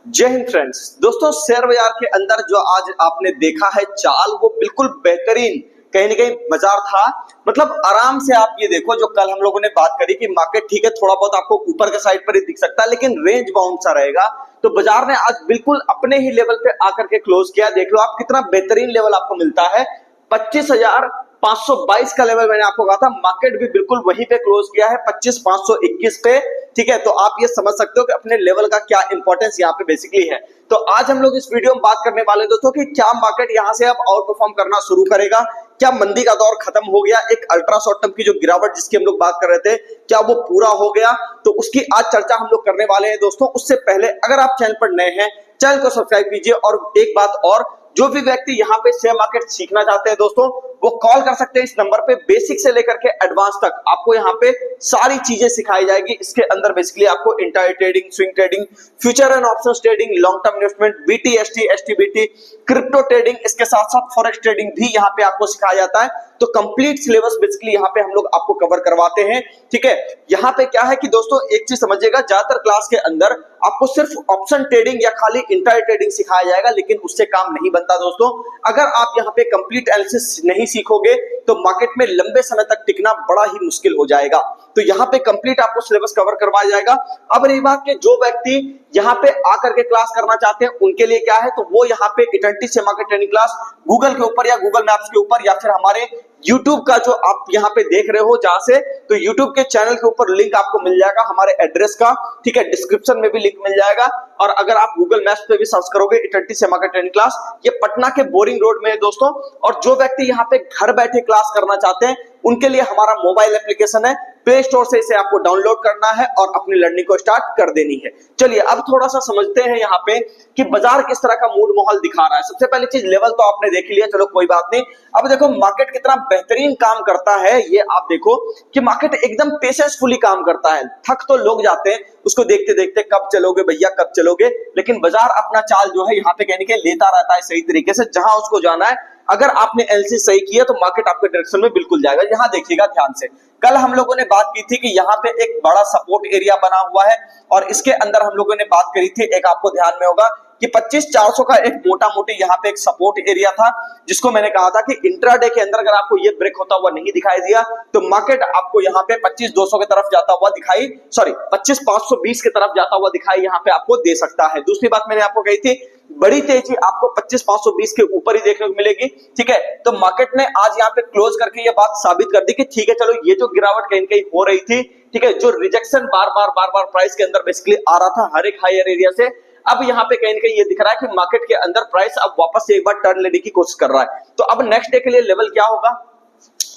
जय हिंद फ्रेंड्स। दोस्तों, शेयर बाजार के अंदर जो आज आपने देखा है चाल, वो बिल्कुल बेहतरीन कहीं ना कहीं बाजार था। मतलब आराम से आप ये देखो, जो कल हम लोगों ने बात करी कि मार्केट ठीक है, थोड़ा बहुत आपको ऊपर के साइड पर ही दिख सकता है, लेकिन रेंज बाउंड सा रहेगा। तो बाजार ने आज बिल्कुल अपने ही लेवल पे आकर के क्लोज किया। देख लो आप, कितना बेहतरीन लेवल आपको मिलता है। 25,522 का लेवल मैंने आपको कहा था, मार्केट भी बिल्कुल वहीं पे क्लोज किया है 25,521 पे। ठीक है, तो आप ये समझ सकते हो कि अपने लेवल का क्या इंपॉर्टेंस यहाँ पे बेसिकली है। तो आज हम लोग इस वीडियो में बात करने वाले दोस्तों कि क्या मार्केट यहाँ से अब आउट परफॉर्म करना शुरू करेगा, क्या मंदी का दौर खत्म हो गया, एक अल्ट्रा शॉर्ट टर्म की जो गिरावट जिसकी हम लोग बात कर रहे थे, क्या वो पूरा हो गया। तो उसकी आज चर्चा हम लोग करने वाले हैं दोस्तों। उससे पहले अगर आप चैनल पर नए हैं, चैनल को सब्सक्राइब कीजिए। और एक बात और, जो भी व्यक्ति यहाँ पे शेयर मार्केट सीखना चाहते हैं दोस्तों, वो कॉल कर सकते हैं इस नंबर पे। बेसिक से लेकर के एडवांस तक आपको यहाँ पे सारी चीजें सिखाई जाएगी। इसके अंदर बेसिकली आपको intraday trading, swing trading, future and options trading, long term investment, BT, ST, STBT, crypto trading, इसके साथ साथ फॉरेक्स ट्रेडिंग भी यहाँ पे आपको सिखाया जाता है। तो कंप्लीट सिलेबस बेसिकली यहाँ पे हम लोग आपको कवर करवाते हैं। ठीक है, यहाँ पे क्या है कि दोस्तों एक चीज समझिएगा, ज्यादातर क्लास के अंदर आपको सिर्फ ऑप्शन ट्रेडिंग या खाली इंट्राडे ट्रेडिंग सिखाया जाएगा, लेकिन उससे काम नहीं बनता दोस्तों। अगर आप यहाँ पे कंप्लीट एनालिसिस नहीं सीखोगे तो मार्केट में लंबे समय तक टिकना बड़ा ही मुश्किल हो जाएगा। तो यहाँ पे कंप्लीट आपको सिलेबस कवर करवाया जाएगा। अब रही बात कि जो व्यक्ति यहाँ पे आकर के क्लास करना चाहते हैं उनके लिए क्या है, तो वो यहाँ पे eternity share market training class Google के ऊपर या गूगल मैप्स के ऊपर या फिर हमारे YouTube का जो आप यहाँ पे देख रहे हो जहां से, तो YouTube के चैनल के ऊपर लिंक आपको मिल जाएगा हमारे एड्रेस का। ठीक है, डिस्क्रिप्शन में भी लिंक मिल जाएगा। और अगर आप गूगल मैप्स पे भी सर्च करोगे eternity share market training class, ये पटना के बोरिंग रोड में है दोस्तों। और जो व्यक्ति यहाँ पे घर बैठे क्लास करना चाहते हैं उनके लिए हमारा मोबाइल एप्लीकेशन है, प्ले स्टोर से इसे आपको डाउनलोड करना है और अपनी लर्निंग को स्टार्ट कर देनी है। चलिए अब थोड़ा सा समझते हैं यहाँ पे कि बाजार किस तरह का मूड माहौल दिखा रहा है। सबसे पहली चीज, लेवल तो आपने देख लिया, चलो कोई बात नहीं। अब देखो मार्केट कितना बेहतरीन काम करता है। ये आप देखो कि मार्केट एकदम पेशेंसफुली काम करता है। थक तो लोग जाते हैं उसको देखते देखते, कब चलोगे भैया कब चलोगे, लेकिन बाजार अपना चाल जो है यहाँ पे कहने के लेता रहता है सही तरीके से, जहां उसको जाना है। अगर आपने एनालिसिस सही किया तो मार्केट आपके डायरेक्शन में बिल्कुल जाएगा। यहां देखिएगा ध्यान से, कल हम लोगों ने बात की थी कि यहाँ पे एक बड़ा सपोर्ट एरिया बना हुआ है और इसके अंदर हम लोगों ने बात करी थी, एक आपको ध्यान में होगा कि 25,400 का एक मोटा मोटी यहाँ पे एक सपोर्ट एरिया था, जिसको मैंने कहा था कि इंट्राडे के अंदर अगर आपको ये ब्रेक होता हुआ नहीं दिखाई दिया तो मार्केट आपको यहाँ पे 25,200 की तरफ जाता हुआ दिखाई, 25,520 की तरफ जाता हुआ दिखाई यहाँ पे आपको दे सकता है। दूसरी बात मैंने आपको कही थी, बड़ी तेजी आपको 25,520 के ऊपर ही देखने को मिलेगी। ठीक है, तो मार्केट ने आज यहाँ पे क्लोज करके ये बात साबित कर दी कि ठीक है चलो, ये जो गिरावट कहीं कहीं हो रही थी, ठीक है, जो रिजेक्शन बार बार प्राइस के अंदर बेसिकली आ रहा था हर एक हायर एरिया से, अब यहाँ पे कहीं ना कहीं ये दिख रहा है कि मार्केट के अंदर प्राइस अब वापस से एक बार टर्न लेने की कोशिश कर रहा है। तो अब नेक्स्ट डे के लिए लेवल क्या होगा,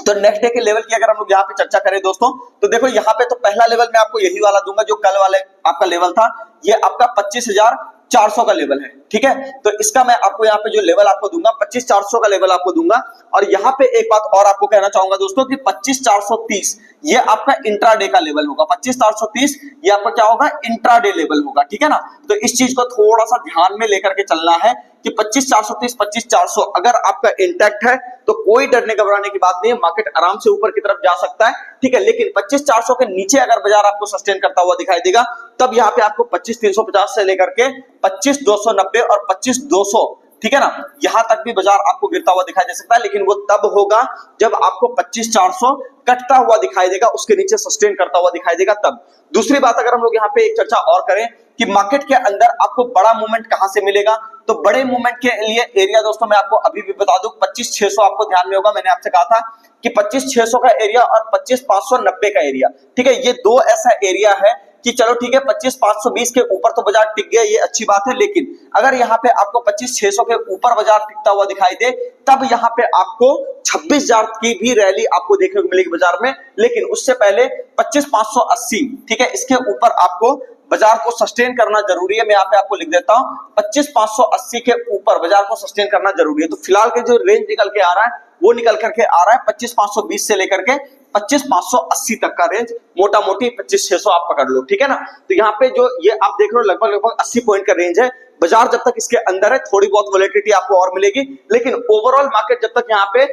तो नेक्स्ट डे के लेवल की अगर हम लोग यहाँ पे चर्चा करें दोस्तों, तो देखो यहाँ पे तो पहला लेवल मैं आपको यही वाला दूंगा जो कल वाले आपका लेवल था। ये आपका 25,400 का लेवल है। ठीक है, तो इसका मैं आपको यहाँ पे जो लेवल आपको दूंगा 25,400 का लेवल आपको दूंगा। और यहाँ पे एक बात और आपको कहना चाहूंगा दोस्तों कि 25,430 ये आपका इंट्राडे का लेवल होगा। 25,430 ये आपका क्या होगा, इंट्राडे लेवल होगा। ठीक है ना, तो इस चीज को थोड़ा सा ध्यान में लेकर के चलना है कि 25,430, 25,400 अगर आपका इंटैक्ट है तो कोई डरने घबराने की बात नहीं है, मार्केट आराम से ऊपर की तरफ जा सकता है। ठीक है, लेकिन 25,400 के नीचे अगर बाजार आपको सस्टेन करता हुआ दिखाई देगा तब यहाँ पे आपको 25,350 से लेकर के 25,290 और 25,200, ठीक है ना, यहां तक भी बाजार आपको गिरता हुआ दिखाई दे सकता है। लेकिन वो तब होगा जब आपको 25,400 कटता हुआ दिखाई देगा, उसके नीचे सस्टेन करता हुआ दिखाई देगा तब। दूसरी बात अगर हम लोग यहाँ पे एक चर्चा और करें कि मार्केट के अंदर आपको बड़ा मूवमेंट कहां से मिलेगा, तो बड़े मूवमेंट के लिए एरिया दोस्तों मैं आपको अभी भी बता दूं, 25,600 आपको ध्यान में होगा। मैंने आपसे कहा था कि 25,600 का एरिया और 25,590 का एरिया, ठीक है, ये दो ऐसा एरिया है कि चलो ठीक है 25,520 के ऊपर तो बाजार टिक गया, ये अच्छी बात है। लेकिन अगर यहाँ पे आपको 25,600 के ऊपर बाजार टिकता हुआ दिखाई दे तब यहाँ पे आपको 26,000 की भी रैली आपको देखने को मिलेगी बाजार में। लेकिन उससे पहले 25,580, ठीक है, इसके ऊपर आपको बाजार को सस्टेन करना जरूरी है। मैं यहाँ पे आपको लिख देता हूं 25,580 के ऊपर बाजार को सस्टेन करना जरूरी है। तो फिलहाल के जो रेंज निकल के आ रहा है वो निकल करके आ रहा है 25,520 से लेकर के 25,580 तक का रेंज, मोटा मोटी 25,600 आप पकड़ लो। ठीक है ना, तो यहाँ पे जो ये आप देख रहे हो लगभग 80 पॉइंट का रेंज है। बाजार जब तक इसके अंदर है थोड़ी बहुत वोलेटिलिटी आपको और मिलेगी, लेकिन ओवरऑल मार्केट जब तक यहाँ पे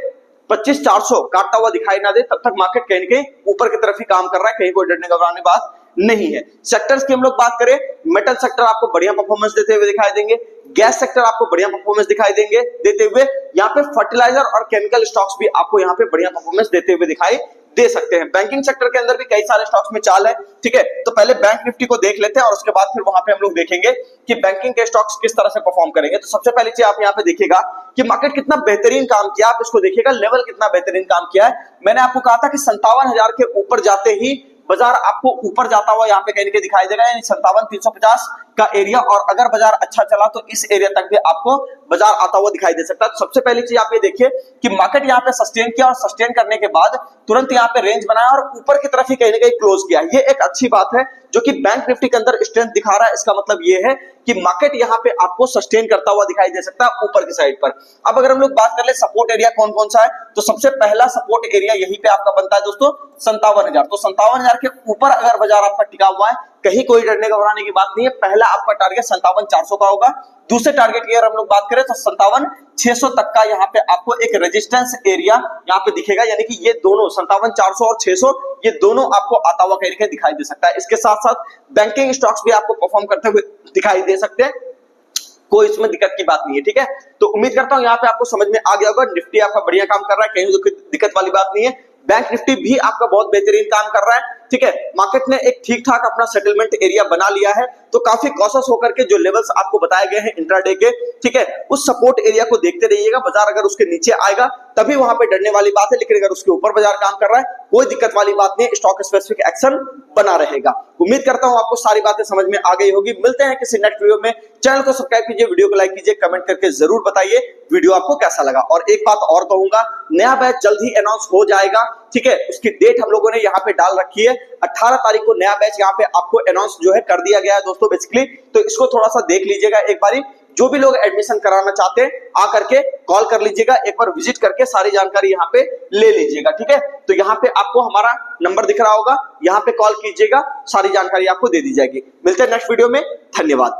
25,400 काटता हुआ दिखाई ना दे तब तक मार्केट कहीं ना कहीं ऊपर की तरफ ही काम कर रहा है, कहीं कोई डरने घबराने बात नहीं है। सेक्टर्स की हम लोग बात करें, मेटल सेक्टर आपको बढ़िया परफॉर्मेंस देते हुए दिखाई देंगे, गैस सेक्टर आपको बढ़िया परफॉर्मेंस दिखाई देंगे देते हुए, यहाँ पे फर्टिलाइजर और केमिकल स्टॉक्स भी आपको यहाँ पे बढ़िया परफॉर्मेंस देते हुए दिखाई दे सकते हैं। बैंकिंग सेक्टर के अंदर भी कई सारे स्टॉक्स में चाल है, ठीक है। तो पहले बैंक निफ्टी को देख लेते हैं और उसके बाद फिर वहां पे हम लोग देखेंगे कि बैंकिंग के स्टॉक्स किस तरह से परफॉर्म करेंगे। तो सबसे पहली चीज आप यहाँ पे देखिएगा कि मार्केट कितना बेहतरीन काम किया, आप इसको देखिएगा लेवल कितना बेहतरीन काम किया है। मैंने आपको कहा था कि 57,000 के ऊपर जाते ही बाजार आपको ऊपर जाता हुआ यहाँ पे कहीं ना कहीं दिखाई देगा, यानी 57,350 का एरिया, और अगर बाजार अच्छा चला तो इस एरिया तक भी आपको बाजार आता हुआ दिखाई दे सकता है। तो सबसे पहली चीज आप ये देखिए कि मार्केट यहाँ पे सस्टेन किया और सस्टेन करने के बाद तुरंत यहाँ पे रेंज बनाया और ऊपर की तरफ ही कहीं ना कहीं क्लोज किया। ये एक अच्छी बात है जो कि बैंक निफ्टी के अंदर स्ट्रेंथ दिखा रहा है। इसका मतलब ये है कि मार्केट यहाँ पे आपको सस्टेन करता हुआ दिखाई दे सकता है ऊपर की साइड पर। अब अगर हम लोग बात कर ले सपोर्ट एरिया कौन कौन सा है, तो सबसे पहला सपोर्ट एरिया यहीं पे आपका बनता है दोस्तों 57,000। तो 57,000 के ऊपर अगर बाजार आपका टिका हुआ है, कहीं कोई डरने घबराने की बात नहीं है। पहला आपका टारगेट 57,400 का होगा। दूसरे टारगेट की अगर हम लोग बात करें तो 57,600 तक का यहाँ पे आपको एक रेजिस्टेंस एरिया यहाँ पे दिखेगा, यानी कि ये दोनों 57,400 और 600 ये दोनों आपको आता हुआ कहीं दिखाई दे सकता है। इसके साथ साथ बैंकिंग स्टॉक्स भी आपको परफॉर्म करते हुए दिखाई दे सकते हैं, कोई इसमें दिक्कत की बात नहीं है, ठीक है। तो उम्मीद करता हूं यहाँ पे आपको समझ में आ गया होगा। निफ्टी आपका बढ़िया काम कर रहा है, कहीं दिक्कत वाली बात नहीं है। बैंक निफ्टी भी आपका बहुत बेहतरीन काम कर रहा है, ठीक है। मार्केट ने एक ठीक ठाक अपना सेटलमेंट एरिया बना लिया है, तो काफी कॉशियस होकर के जो लेवल्स आपको बताए गए हैं इंट्राडे के, ठीक है, उस सपोर्ट एरिया को देखते रहिएगा। बाजार अगर उसके नीचे आएगा तभी वहां पे डरने वाली बात है, लेकिन अगर उसके ऊपर बाजार काम कर रहा है कोई दिक्कत वाली बात नहीं, स्टॉक स्पेसिफिक एक्शन बना रहेगा। उम्मीद करता हूं आपको सारी बातें समझ में आ गई होगी। मिलते हैं किसी नेक्स्ट वीडियो में। चैनल को सब्सक्राइब कीजिए, वीडियो को लाइक कीजिए, कमेंट करके जरूर बताइए वीडियो आपको कैसा लगा। और एक बात और कहूंगा, नया बैच जल्द ही अनाउंस हो जाएगा, ठीक है। उसकी डेट हम लोगों ने यहाँ पे डाल रखी है, 18 तारीख को नया बैच यहाँ पे आपको अनाउंस जो है कर दिया गया है दोस्तों बेसिकली। तो इसको थोड़ा सा देख लीजिएगा एक बारी। जो भी लोग एडमिशन कराना चाहते हैं आकर के कॉल कर लीजिएगा, एक बार विजिट करके सारी जानकारी यहाँ पे ले लीजिएगा, ठीक है। तो यहाँ पे आपको हमारा नंबर दिख रहा होगा, यहाँ पे कॉल कीजिएगा, सारी जानकारी आपको दे दी जाएगी। मिलते हैं नेक्स्ट वीडियो में, धन्यवाद।